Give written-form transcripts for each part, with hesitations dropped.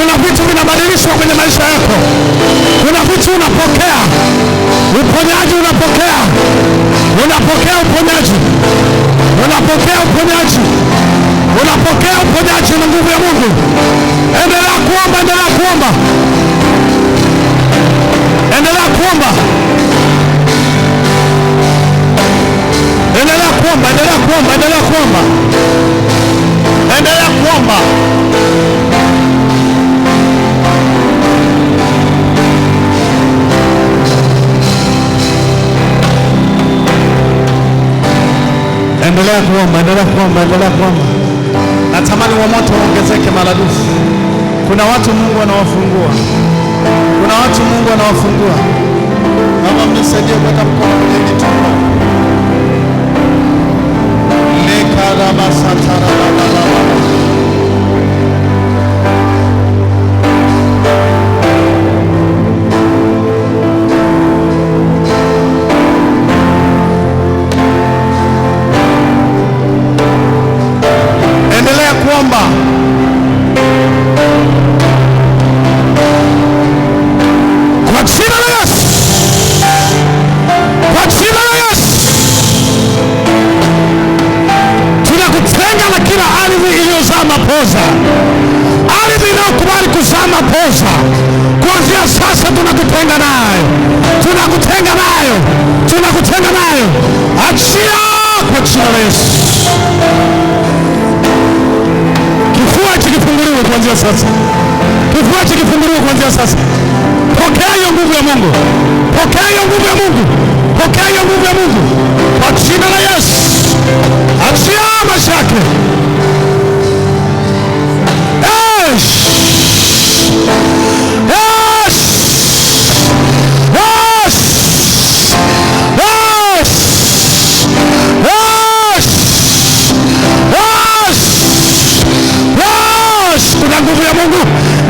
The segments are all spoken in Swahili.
Kuna vitu vinabadilishwa kwenye maisha yako. Kuna vitu unapokea uponyaji, unapokea uponyaji, unapokea uponyaji, unapokea uponyaji na nguvu ya Mungu. Endelea kuomba, endelea kuomba, endelea kuomba, endelea kuomba, endelea kuomba, endelea kuomba, endelea kuomba. Endelea kuomba, endelea kuomba, endelea kuomba. Natamani wa moto ongezeke maradufu. Kuna watu Mungu anawafungua. Kuna watu Mungu anawafungua. Baba, mnisaidie kuweka mkono kwenye kichwa. Endelea kuomba. Kwa jina la Yesu. Kwa jina la Yesu. Tunakutenga na kila ardhi iliyozaa mapoza. Ardhi inayokubali kuzaa mapoza. Kuanzia sasa tunakutenga nayo. Tunakutenga nayo. Tunakutenga nayo. Achia kwa jina la Yesu. Kifua kifunguliwe kuanzia sasa. Kifua kifunguliwe kuanzia sasa. Pokea hiyo nguvu ya Mungu. Pokea hiyo nguvu ya Mungu. Pokea hiyo nguvu ya Mungu. Kwa jina la Yesu. Achia maisha yake. Yes. Yes. Yes. Yes. Yes. Yes. Yes. Kuna nguvu ya Mungu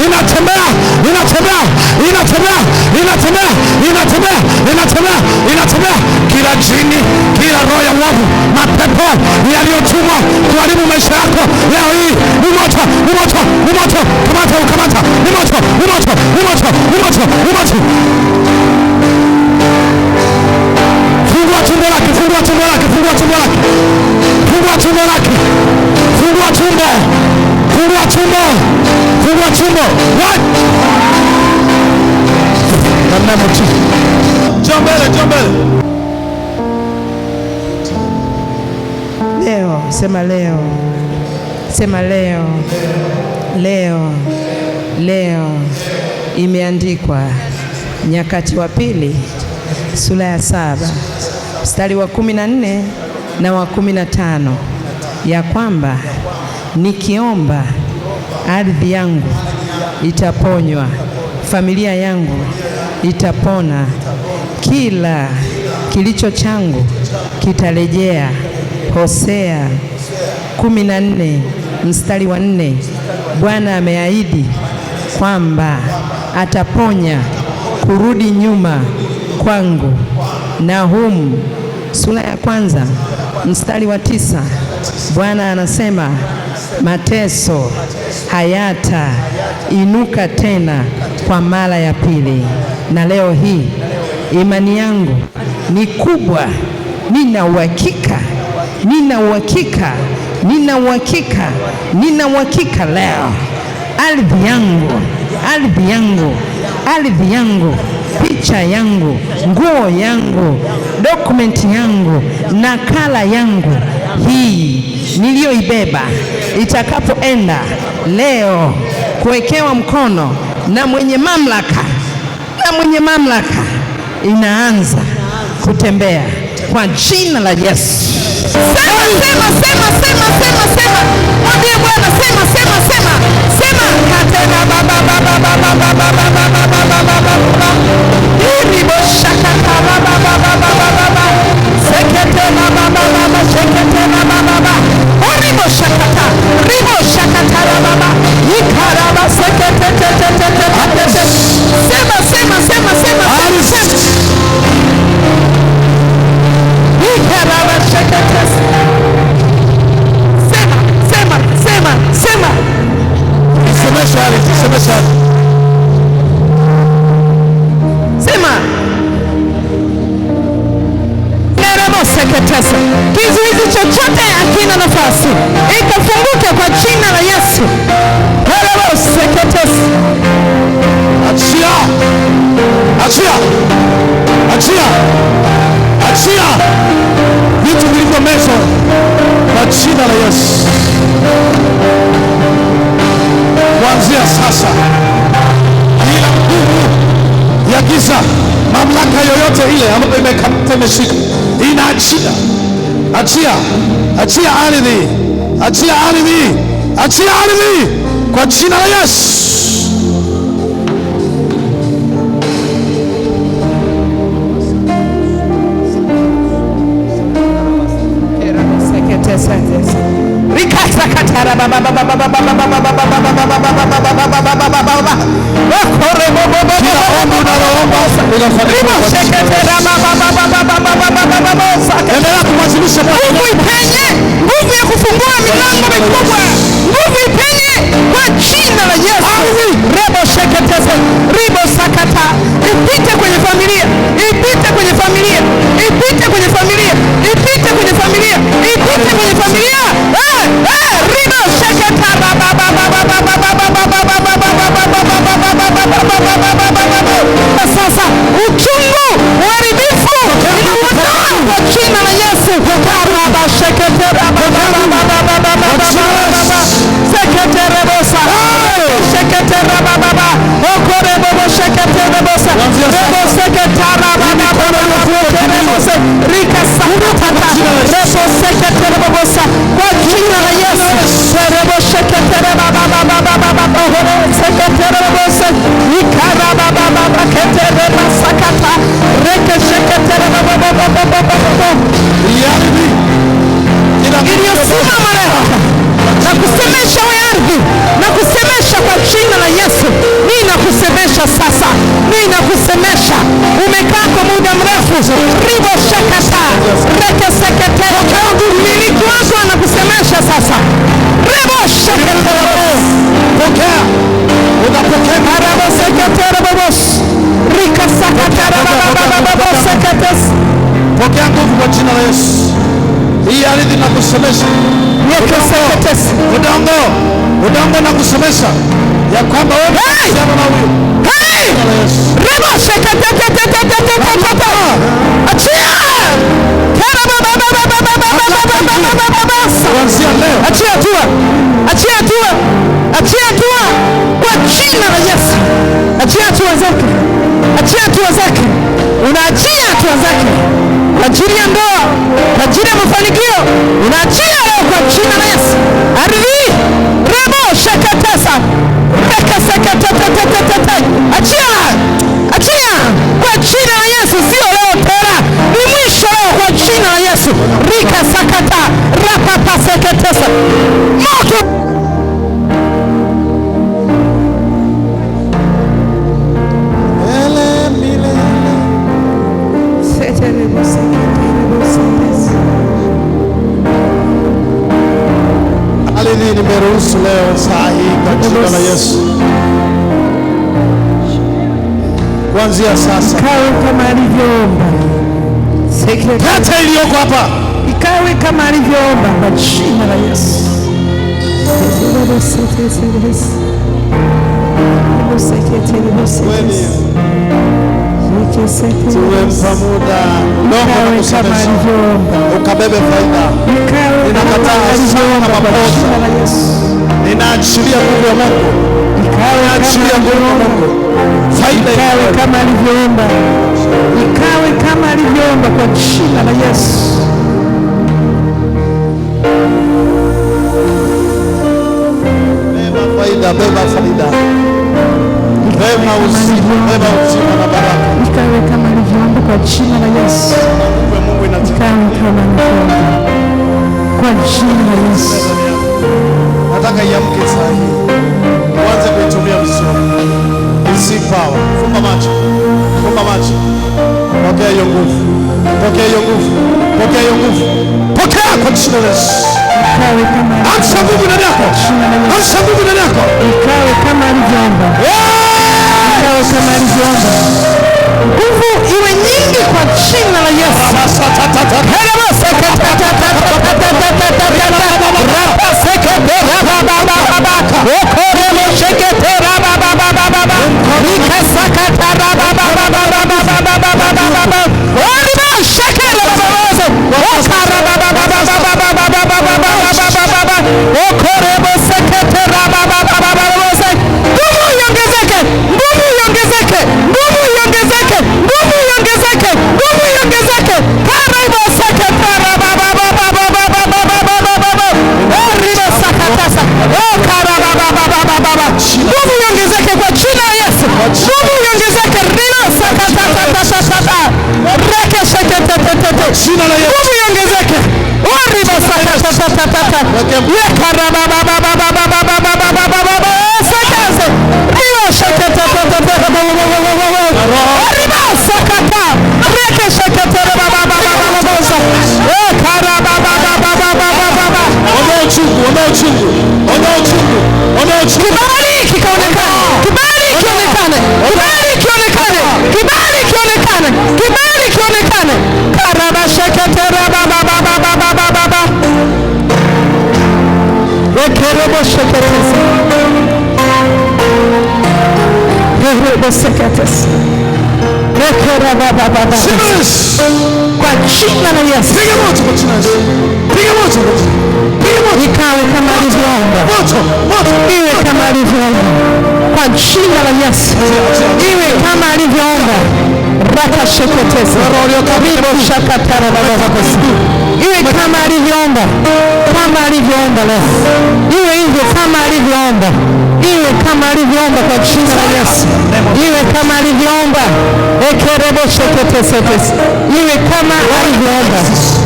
inatembea, inatembea, inatembea, inatembea, inatembea, inatembea, inatembea. Kila jini, kila roho ya uovu, mapepo yaliyotumwa kuharibu maisha yako leo hii ni moto, ni moto, ni moto. Kamata, kamata, ni moto, ni moto, ni moto, ni moto, ni moto. Fungua tumbo lake, fungua tumbo lake, fungua tumbo lake, fungua tumbo lake, fungua tumbo, fungua tumbo, fungua tumbo. What? Namna moto. Jombele, jombele. Leo, sema leo. Sema leo. Leo. Leo. Imeandikwa Nyakati wa Pili sura ya 7 mstari wa 14 na wa 15 ya kwamba nikiomba ardhi yangu itaponywa, familia yangu itapona, kila kilicho changu kitarejea. Hosea 14 mstari wa 4. Bwana ameahidi kwamba ataponya kurudi nyuma kwangu. Nahumu sura ya 1 mstari wa 9. Bwana anasema mateso hayata inuka tena kwa mara ya pili. Na leo hii imani yangu ni kubwa. Nina uhakika, nina uhakika, nina uhakika, nina uhakika leo ardhi yangu, ardhi yangu, ardhi yangu, picha yangu, nguo yangu, dokumenti yangu, nakala yangu hii niliyoibeba itakapoenda leo kuwekewa mkono na mwenye mamlaka, na mwenye mamlaka, inaanza kutembea kwa jina la Yesu. Sema, sema, sema, sema, sema, sema. Mwambie Bwana, sema, sema, sema, sema. Katena baba baba baba baba baba baba baba. Hili boshaka baba baba baba baba. Sekete baba baba, sekete baba baba. Ribo shakata, ribo shakata baba. Ikaraba sekete te te te te te. Sema, sema, sema, sema, sema. Ikaraba sekete. Sema, sema, sema, sema. Semesha hali, semesha. Sema. Seketesa. Kizuizi chochote hakina nafasi. Ikafunguke kwa jina la Yesu. Seketesa. Achia. Achia. Achia. Achia. Vitu vilivyomezwa kwa jina la Yesu. Kuanzia sasa, kila nguvu ya giza, mamlaka yoyote ile ambayo imekamata imeshika, inaachia. Achia. Achia ardhi. Achia ardhi. Achia ardhi kwa jina la Yesu. Nguvu ya kufungua milango mikubwa, nguvu ipenye kwa jina la Yesu. Rebo sheketese, ribo sakata, ipite kwenye familia, ipite kwenye familia, ipite kwenye familia, ipite kwenye familia, ipite kwenye familia. Ribo sheketa sasa uchungu, uharibifu inaondoa kwa jina la Yesu. Raba sheketera seketera bosa sheketera baba okore bobo sheketera bosa bobo seketara baba bosa rika sakata bobo seketera bosa kwa jina la Yesu. Bobo sheketera baba seketera bosa ikara baba ketera sakata rika sheketera baba iliyosimama leo na kusemesha we ardhi, na kusemesha kwa jina la Yesu. Mimi nakusemesha sasa, mimi nakusemesha. Umekaa kwa muda mrefu, ribo shakata reke seketero kangu miliki wako anakusemesha sasa. Ribo shaketero pokea, unapokea marabo seketero babos rika sakatara baba seketes. Pokea nguvu kwa jina la Yesu. Hii ardhi na kusemesha udongo na kusemesha ya kwamba wewe unasema na huyu. Rebo achia. Kuanzia leo. Achia hatua. Achia hatua. Achia hatua kwa jina la Yesu. Achia hatua zake. Achia hatua zake. Unaachia hatua zake kwa ajili ya ndoa, kwa ajili ya mafanikio. Unaachia leo kwa jina la Yesu. Ardhi rebo shakatesa reka sekatata. Achia. Achia kwa jina la Yesu. Sio leo tena, ni mwisho leo kwa jina la Yesu. Rika sakata rapa sekatesa moto. Ardhi nimeruhusu leo saa hii kwa jina la Yesu. Kuanzia sasa ikawe kama alivyoomba. pete iliyoko hapa Ikawe kama alivyoomba kwa jina la Yesu. tumempa muda udongo na kusemesha ukabebe faida. Ninakataa sana mapoza. Ninaachilia nguvu ya Mungu. Ninaachilia nguvu ya Mungu. Faida ikawe kama alivyoomba. Ikawe kama alivyoomba kwa jina la Yesu. Beba faida, beba faida. Beba uzima, beba uzima na baraka. Ikawe kama alivyoomba kwa jina la Yesu. Mungu inatika. Ikawe kama alivyoomba kwa jina la Yesu. Nataka iamke saa hii. Uanze kuitumia vizuri. Receive power. Fumba macho. Fumba macho. Pokea hiyo nguvu. Pokea hiyo nguvu. Pokea hiyo nguvu. Pokea kwa jina la Yesu. Ikawe kama Amsha nguvu ndani yako. Amsha nguvu ndani yako. ikawe kama alivyoomba. alivyoomba. Nguvu iwe nyingi kwa jina la Yesu. Kwa jina la Yesu. Piga moto kwa jina la Yesu. Piga moto. Piga moto. Ikawe kama alivyoomba. Moto. Iwe kama alivyoomba. Kwa jina la Yesu. Iwe kama alivyoomba. Raka sheketesa. Ribo shakatara baba basi. Iwe kama alivyoomba. Kama alivyoomba leo. Iwe hivyo kama alivyoomba. Iwe kama alivyoomba kwa jina la Yesu. Iwe kama alivyoomba. Ekerebo sheketesa. Iwe kama alivyoomba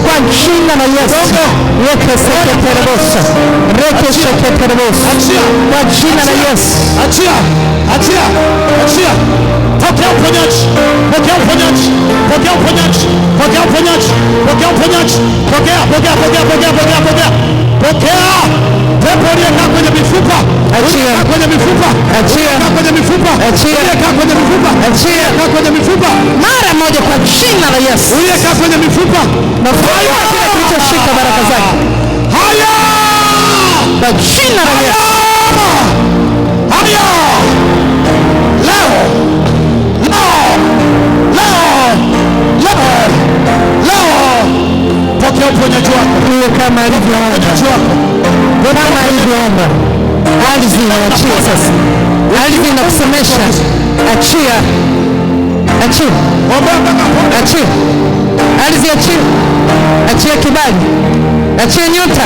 kwa jina la Yesu. Reke seketerebosa. Reke seketerebosa. Kwa jina la Yesu. Achia. Pokea uponyaji. Pokea uponyaji. Pepo aliyekaa kwenye mifupa. Achia. Kwenye mifupa. Kwenye mifupa. Mara moja kwa jina la Yesu. Uliyekaa kwenye mifupa. Nafanya kile kilichoshika baraka zake. Haya! Kwa jina la Yesu. Haya! Leo. Pokea uponyaji wako. Iwe kama alivyoomba. Kama alivyoomba. Ardhi inaachia sasa. Ardhi inakusemesha. Achia. Ardhi achia. Achia kibali. Achia nyota.